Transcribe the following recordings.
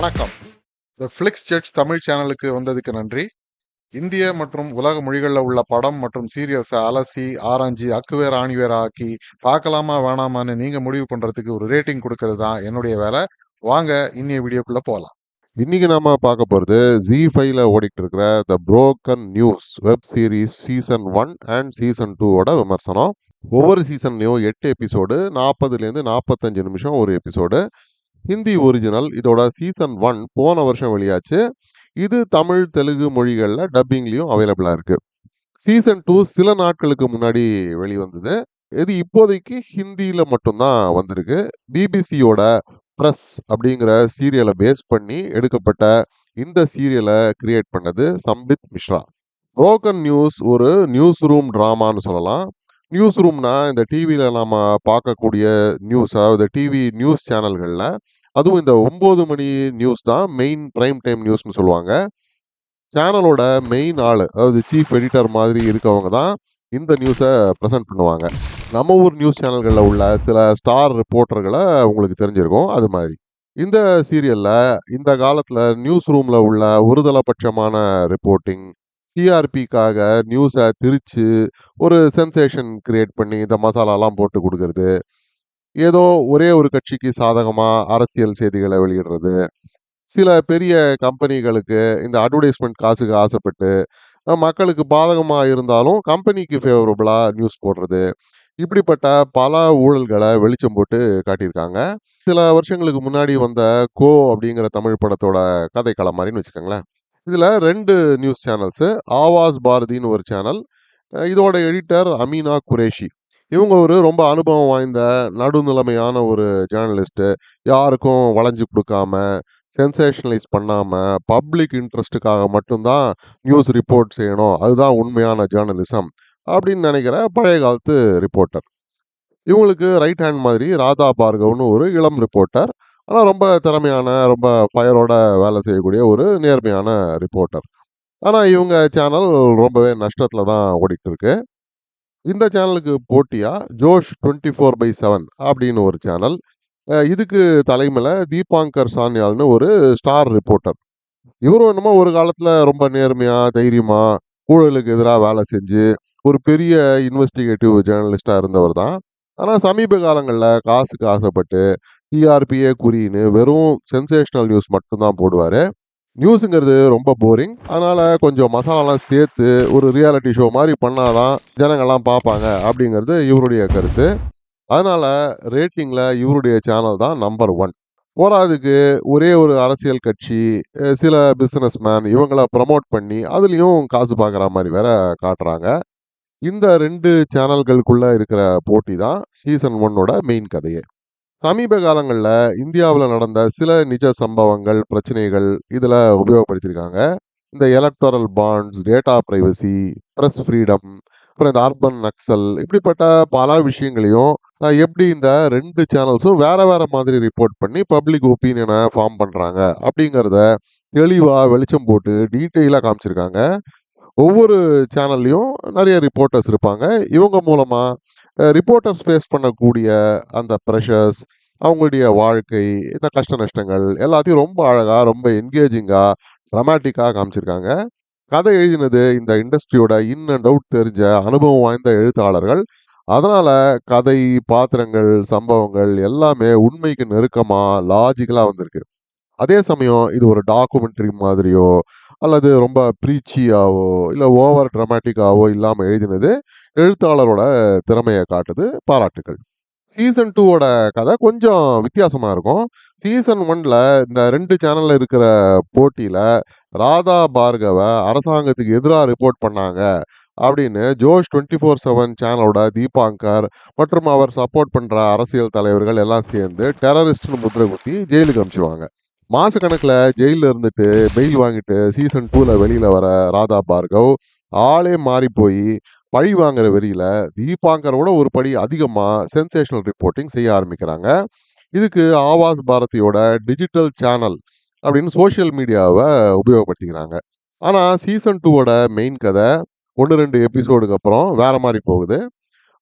வணக்கம். த ஃபிளிக்ஸ் ஜெட்ஸ் தமிழ் சேனலுக்கு வந்ததுக்கு நன்றி. இந்திய மற்றும் உலக மொழிகளில் உள்ள படம் மற்றும் சீரியல்ஸை அலசி ஆராய்ஞ்சி அக்குவேர் ஆணிவேர் ஆக்கி பார்க்கலாமா வேணாமான்னு நீங்க முடிவு பண்றதுக்கு ஒரு ரேட்டிங் கொடுக்கறது தான் என்னுடைய வேலை. வாங்க இன்னைய வீடியோக்குள்ள போகலாம். இன்னைக்கு நாம பார்க்க போறது Z5ல ஓடிட்டு இருக்கிற த broken news web series season 1 and season 2 விமர்சனம். ஒவ்வொரு சீசன்லயும் 8 எபிசோடு, 40லேருந்து 45 நிமிஷம் ஒரு எபிசோடு. ஹிந்தி ஒரிஜினல். இதோட சீசன் 1 போன வருஷம் வெளியாச்சு. இது தமிழ், தெலுங்கு மொழிகளில் டப்பிங்லையும் அவைலபிளாக இருக்கு. சீசன் 2 சில நாட்களுக்கு முன்னாடி வெளிவந்தது. இது இப்போதைக்கு ஹிந்தியில் மட்டும்தான் வந்திருக்கு. பிபிசியோட ப்ரெஸ் அப்படிங்கிற சீரியலை பேஸ் பண்ணி எடுக்கப்பட்ட இந்த சீரியலை கிரியேட் பண்ணது சம்பித் மிஸ்ரா. புரோக்கன் நியூஸ் ஒரு நியூஸ் ரூம் ட்ராமான்னு சொல்லலாம். நியூஸ் ரூம்னா இந்த டிவியில் நாம் பார்க்கக்கூடிய நியூஸ், அதாவது டிவி நியூஸ் சேனல்களில், அதுவும் இந்த 9 மணி நியூஸ் தான் மெயின் பிரைம் டைம் நியூஸ்னு சொல்லுவாங்க. சேனலோட மெயின் ஆள், அதாவது சீஃப் எடிட்டர் மாதிரி இருக்கவங்க தான் இந்த நியூஸை ப்ரெசென்ட் பண்ணுவாங்க. நம்ம ஊர் நியூஸ் சேனல்களில் உள்ள சில ஸ்டார் ரிப்போர்ட்டர்களை உங்களுக்கு தெரிஞ்சிருக்கும். அது மாதிரி இந்த சீரியலில் இந்த காலத்தில் நியூஸ் ரூமில் உள்ள ஒருதலைபட்சமான ரிப்போர்ட்டிங், டிஆர்பிக்காக நியூஸை திரிச்சு ஒரு சென்சேஷன் கிரியேட் பண்ணி இந்த மசாலாலாம் போட்டு கொடுக்கறது, ஏதோ ஒரே ஒரு கட்சிக்கு சாதகமாக அரசியல் செய்திகளை வெளியிடுறது, சில பெரிய கம்பெனிகளுக்கு இந்த அட்வர்டைஸ்மெண்ட் காசுக்கு ஆசைப்பட்டு மக்களுக்கு பாதகமாக இருந்தாலும் கம்பெனிக்கு ஃபேவரபுளாக நியூஸ் போடுறது, இப்படிப்பட்ட பல ஊழல்களை வெளிச்சம் போட்டு காட்டியிருக்காங்க. சில வருஷங்களுக்கு முன்னாடி வந்த கோ அப்படிங்கிற தமிழ் படத்தோட கதைக்களம் மாதிரின்னு வச்சுக்கோங்களேன். இதில் 2 நியூஸ் சேனல்ஸு. ஆவாஸ் பாரதின்னு ஒரு சேனல், இதோட எடிட்டர் அமீனா குரேஷி. இவங்க ஒரு ரொம்ப அனுபவம் வாய்ந்த நடுநிலைமையான ஒரு ஜேர்னலிஸ்ட்டு. யாருக்கும் வளைஞ்சு கொடுக்காம, சென்சேஷனலைஸ் பண்ணாமல், பப்ளிக் இன்ட்ரெஸ்ட்டுக்காக மட்டும்தான் நியூஸ் ரிப்போர்ட் செய்யணும், அதுதான் உண்மையான ஜேர்னலிசம் அப்படின்னு நினைக்கிற பழைய காலத்து ரிப்போர்ட்டர். இவங்களுக்கு ரைட் ஹேண்ட் மாதிரி ராதா பார்கவ்னு ஒரு இளம் ரிப்போர்ட்டர். ஆனால் ரொம்ப திறமையான, ரொம்ப ஃபயரோட வேலை செய்யக்கூடிய ஒரு நேர்மையான ரிப்போர்ட்டர். ஆனால் இவங்க சேனல் ரொம்பவே நஷ்டத்தில் தான் ஓடிட்டு இருக்கு. இந்த சேனலுக்கு போட்டியாக ஜோஷ் 24/7 அப்படின்னு ஒரு சேனல். இதுக்கு தலைமையில் தீபாங்கர் சான்யால்னு ஒரு ஸ்டார் ரிப்போர்ட்டர். இவரும் என்னமோ ஒரு காலத்தில் ரொம்ப நேர்மையாக, தைரியமாக, ஊழலுக்கு எதிராக வேலை செஞ்சு ஒரு பெரிய இன்வெஸ்டிகேட்டிவ் ஜேர்னலிஸ்டாக இருந்தவர் தான். ஆனால் சமீப காலங்களில் காசுக்கு ஆசைப்பட்டு டிஆர்பியே குறின்னு வெறும் சென்சேஷனல் நியூஸ் மட்டும்தான் போடுவார். நியூஸுங்கிறது ரொம்ப போரிங், அதனால் கொஞ்சம் மசாலாலாம் சேர்த்து ஒரு ரியாலிட்டி ஷோ மாதிரி பண்ணாதான் ஜனங்கள்லாம் பார்ப்பாங்க அப்படிங்கிறது இவருடைய கருத்து. அதனால் ரேட்டிங்கில் இவருடைய சேனல் தான் நம்பர் 1. போராதுக்கு ஒரே ஒரு அரசியல் கட்சி, சில பிஸ்னஸ் மேன் இவங்களை ப்ரமோட் பண்ணி அதுலேயும் காசு பார்க்குற மாதிரி வேற காட்டுறாங்க. இந்த 2 சேனல்களுக்குள்ளே இருக்கிற போட்டி தான் சீசன் 1ஓட மெயின் கதையே. சமீப காலங்களில் இந்தியாவில் நடந்த சில நிஜ சம்பவங்கள், பிரச்சனைகள் இதில் உபயோகப்படுத்தியிருக்காங்க. இந்த electoral bonds, data privacy, press freedom, அப்புறம் இந்த அர்பன் நக்சல், இப்படிப்பட்ட பல விஷயங்களையும் எப்படி இந்த 2 சேனல்ஸும் வேற வேற மாதிரி ரிப்போர்ட் பண்ணி பப்ளிக் ஒப்பீனியனை ஃபார்ம் பண்ணுறாங்க அப்படிங்கிறத தெளிவாக வெளிச்சம் போட்டு டீட்டெயிலாக காமிச்சிருக்காங்க. ஒவ்வொரு சேனல்லையும் நிறைய ரிப்போர்ட்டர்ஸ் இருப்பாங்க. இவங்க மூலமாக ரிப்போர்ட்டர்ஸ் ஃபேஸ் பண்ணக்கூடிய அந்த ப்ரெஷர்ஸ், அவங்களுடைய வாழ்க்கை, இந்த கஷ்ட நஷ்டங்கள் எல்லாத்தையும் ரொம்ப அழகாக, ரொம்ப என்கேஜிங்காக, ட்ராமாட்டிக்காக காமிச்சிருக்காங்க. கதை எழுதினது இந்த இண்டஸ்ட்ரியோட இன் அண்ட் அவுட் தெரிஞ்ச அனுபவம் வாய்ந்த எழுத்தாளர்கள். அதனால் கதை, பாத்திரங்கள், சம்பவங்கள் எல்லாமே உண்மைக்கு நெருக்கமாக, லாஜிக்கலாக வந்திருக்கு. அதே சமயம் இது ஒரு டாக்குமெண்ட்ரி மாதிரியோ அல்லது ரொம்ப ப்ரீச்சியாவோ இல்லை ஓவர் ட்ராமாட்டிக்காவோ இல்லாமல் எழுதினது எழுத்தாளரோட திறமையை காட்டுது. பாராட்டுக்கள். சீசன் 2ஓட கதை கொஞ்சம் வித்தியாசமாக இருக்கும். சீசன் 1ல் இந்த 2 சேனலில் இருக்கிற போட்டியில் ராதா பார்கவை அரசாங்கத்துக்கு எதிராக ரிப்போர்ட் பண்ணாங்க அப்படின்னு ஜோஷ் 24/7 சேனலோட தீபாங்கர் மற்றும் அவர் சப்போர்ட் பண்ணுற அரசியல் தலைவர்கள் எல்லாம் சேர்ந்து டெரரிஸ்ட்னு முத்திரை குத்தி ஜெயிலுக்கு அனுப்பிச்சிடுவாங்க. மாசக்கணக்கில் ஜெயிலில் இருந்துட்டு பெயில் வாங்கிட்டு சீசன் 2ல் வெளியில் வர ராதா பார்கவ் ஆளே மாறி போய் பழி வாங்குற வெறியில் தீபாங்கரோட ஒரு படி அதிகமாக சென்சேஷனல் ரிப்போர்ட்டிங் செய்ய ஆரம்பிக்கிறாங்க. இதுக்கு ஆவாஸ் பாரதியோட டிஜிட்டல் சேனல் அப்படின்னு சோஷியல் மீடியாவை உபயோகப்படுத்திக்கிறாங்க. ஆனால் சீசன் 2ஓட மெயின் கதை 1-2 எபிசோடுக்கு அப்புறம் வேற மாதிரி போகுது.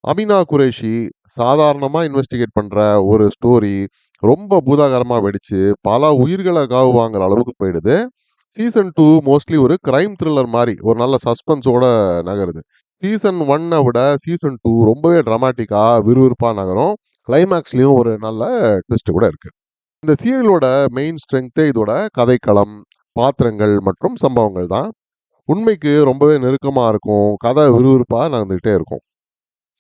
அமீனா குரேஷி சாதாரணமாக இன்வெஸ்டிகேட் பண்ணுற ஒரு ஸ்டோரி ரொம்ப பூதாகரமா வெடிச்சு பல உயிர்களை காவு வாங்குற அளவுக்கு போயிடுது. சீசன் 2 மோஸ்ட்லி ஒரு கிரைம் த்ரில்லர் மாரி ஒரு நல்ல சஸ்பென்ஸோட நகருது. சீசன் 1 விட சீசன் 2 ரொம்பவே டிராமாட்டிக்கா விறுவிறுப்பா நகரும். கிளைமாக்ஸ்லயும் ஒரு நல்ல ட்விஸ்ட் கூட இருக்கு. இந்த சீரியலோட மெயின் ஸ்ட்ரென்த்தே இதோட கதைக்களம், பாத்திரங்கள் மற்றும் சம்பவங்கள் தான். உண்மைக்கு ரொம்பவே நெருக்கமா இருக்கும். கதை விறுவிறுப்பா நடந்துகிட்டே இருக்கும்.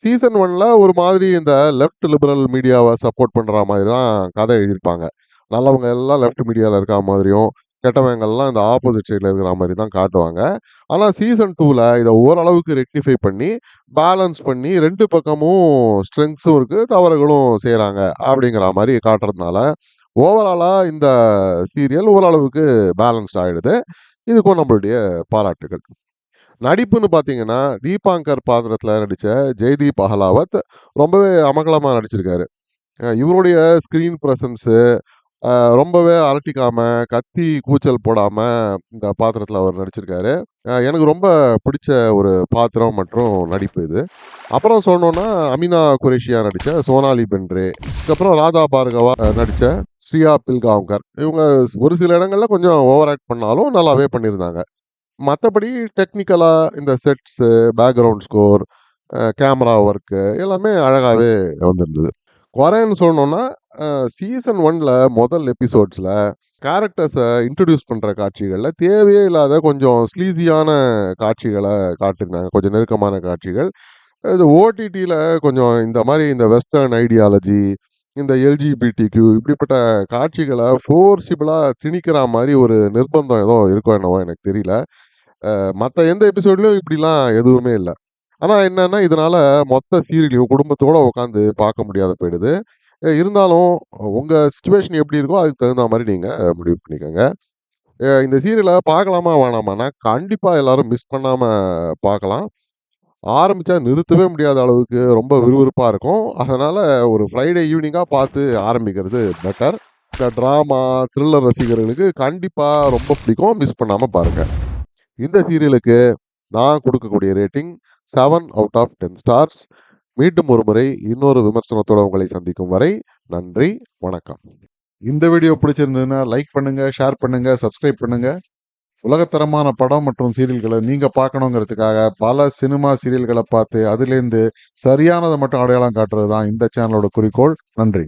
சீசன் 1ல ஒரு மாதிரி இந்த லெஃப்ட் லிபரல் மீடியாவை சப்போர்ட் பண்ற மாதிரி தான் கதை எழுதியிருப்பாங்க. நல்லவங்க எல்லாம் லெஃப்ட் மீடியால இருக்கா மாதிரியும், கெட்டவங்க எல்லாம் இந்த ஆப்போசிட் சைடுல இருக்கிற மாதிரி தான் காட்டுவாங்க. ஆனா சீசன் 2ல இதை ஓரளவுக்கு ரெக்டிஃபை பண்ணி, பேலன்ஸ் பண்ணி 2 பக்கமும் ஸ்ட்ரெங்க்ஸும் இருக்கு, தவறுகளும் செய்றாங்க அப்படிங்கிற மாதிரி காட்டுறதுனால, ஓவராலா இந்த சீரியல் ஓரளவுக்கு பேலன்ஸ்ட் ஆயிடுது. இதுக்கும் நம்மளுடைய பாராட்டுகள். நடிப்புன்னு பார்த்தீங்கன்னா, தீபாங்கர் பாத்திரத்தில நடிச்ச ஜெய்தீப் அகலாவத் ரொம்பவே அமர்க்களமா நடிச்சிருக்காரு. இவருடைய ஸ்க்ரீன் பிரசன்ஸு ரொம்பவே அலட்டிக்காம, கத்தி கூச்சல் போடாம இந்த பாத்திரத்தில அவர் நடிச்சிருக்காரு. எனக்கு ரொம்ப பிடிச்ச ஒரு பாத்திரம் மற்றும் நடிப்பு இது. அப்புறம் சொல்லணும்னா, அமினா குரேஷியா நடிச்ச சோனாலி பென்ட்ரே, அதுக்கப்புறம் ராதா பார்கவா நடிச்ச ஸ்ரீயா பில்காவ்கர். இவங்க ஒரு சில இடங்கள்ல கொஞ்சம் ஓவர் ஆக்ட் பண்ணாலும் நல்லாவே பண்ணியிருந்தாங்க. மத்தபடி டெக்னிக்கலா இந்த sets, background score, camera work எல்லாமே அழகாவே வந்திருந்தது. குறைன்னு சொல்லணும்னா, சீசன் 1ல முதல் எபிசோட்ஸ்ல கேரக்டர்ஸ இன்ட்ரோடியூஸ் பண்ற காட்சிகள்ல தேவையே இல்லாத கொஞ்சம் ஸ்லீஸியான காட்சிகள காட்டியிருந்தாங்க. கொஞ்சம் நெருக்கமான காட்சிகள். இது ஓடிடில கொஞ்சம் இந்த மாரி இந்த வெஸ்டர்ன் ஐடியாலஜி, இந்த எல்ஜிபிடிக்யூ இப்படிப்பட்ட காட்சிகள ஃபோர்சிபிளா திணிக்கிற மாரி ஒரு நிர்பந்தம் ஏதோ இருக்கோ என்னவோ எனக்கு தெரியல. மத்த எந்த எபிசோட்லயும் இப்படிலாம் எதுவுமே இல்ல. ஆனா என்னன்னா, இதனால மொத்த சீரியலையும் குடும்பத்தோட உட்காந்து பார்க்க முடியாத போயிடுது. இருந்தாலும் உங்க சிச்சுவேஷன் எப்படி இருக்கோ அதுக்கு தகுந்த மாரி நீங்க முடிவு பண்ணிக்கங்க. இந்த சீரியல பார்க்கலாமா வேணாமான்னா, கண்டிப்பா எல்லாரும் மிஸ் பண்ணாம பார்க்கலாம். ஆரம்பிச்சா நிறுத்தவே முடியாத அளவுக்கு ரொம்ப விறுவிறுப்பா இருக்கும். அதனால ஒரு ஃப்ரைடே ஈவினிங்கா பார்த்து ஆரம்பிக்கிறது பெட்டர். இந்த டிராமா, த்ரில்லர் ரசிகர்களுக்கு கண்டிப்பா ரொம்ப பிடிக்கும். மிஸ் பண்ணாம பாருங்க. இந்த சீரியலுக்கு நான் கொடுக்கக்கூடிய ரேட்டிங் 7 அவுட் ஆஃப் 10 ஸ்டார்ஸ். மீண்டும் ஒருமுறை இன்னொரு விமர்சனத்தோட உங்களை சந்திக்கும் வரை நன்றி, வணக்கம். இந்த வீடியோ பிடிச்சிருந்ததுன்னா லைக் பண்ணுங்க, ஷேர் பண்ணுங்க, சப்ஸ்கிரைப் பண்ணுங்க. உலகத்தரமான படம் மற்றும் சீரியல்களை நீங்க பார்க்கணுங்கிறதுக்காக பல சினிமா சீரியல்களை பார்த்து அதிலேருந்து சரியானதை மட்டும் அடையாளம் காட்டுறது தான் இந்த சேனலோட குறிக்கோள். நன்றி.